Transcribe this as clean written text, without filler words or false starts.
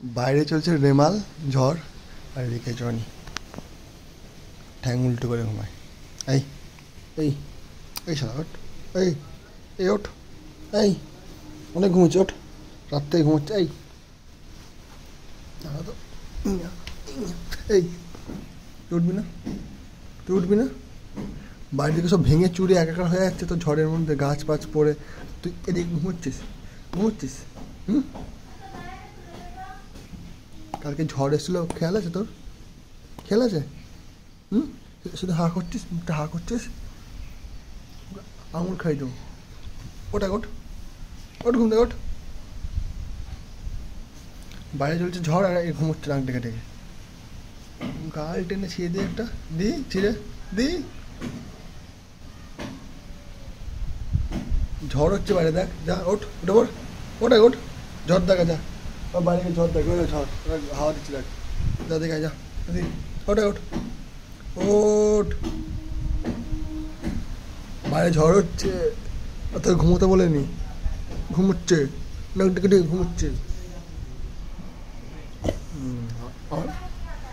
বাইরে চলছে রেমাল ঝড় আর এদিকে জনি ঠ্যাং উল্টো করে ঘুমায়। এই এই এই শালা ওঠ, এই এই ওঠ, এই অনেক ঘুমোচ্ছে, ওঠ, রাত্রে ঘুমোচ্ছে। এই তো এই তুই উঠবি না, তুই উঠবি না? বাড়ি থেকে সব ভেঙে চুরে একাকার হয়ে যাচ্ছে তো ঝড়ের মধ্যে, গাছ পাছ পড়ে, তুই এদিকে ঘুমোচ্ছিস, ঘুমোচ্ছিস। হুম, কালকে ঝড় এসেছিলো, খেয়াল আছে তোর? খেয়াল আছে? হুম, শুধু হা করছিস, মুখটা হা করছিস, আঙুল খাই দেবো। ওটা ওঠ, ওঠ ঘুম থেকে ওঠ। বাইরে চলছে ঝড় আর এ ঘুমোচ্ছে নাক ডেকে ডেকে। গাল টেনে ছিঁড়ে দিয়ে একটা দি, ছিঁড়ে দি। ঝড় হচ্ছে বাইরে, দেখ, যা ওঠ, উঠে পড়, ওটাই ওঠ, ঝড় দেখা যা, বাইরে গিয়ে ঝড় দেখে, ওই ঝড় হাওয়া দিচ্ছে, দেখ, যা দেখায় যা, দি, ওটাই ওঠ, ওঠ, বাইরে ঝড় হচ্ছে। তোকে ঘুমোতে বলেনি, ঘুমোচ্ছে, নাক ডেকে ডেকে ঘুমোচ্ছে।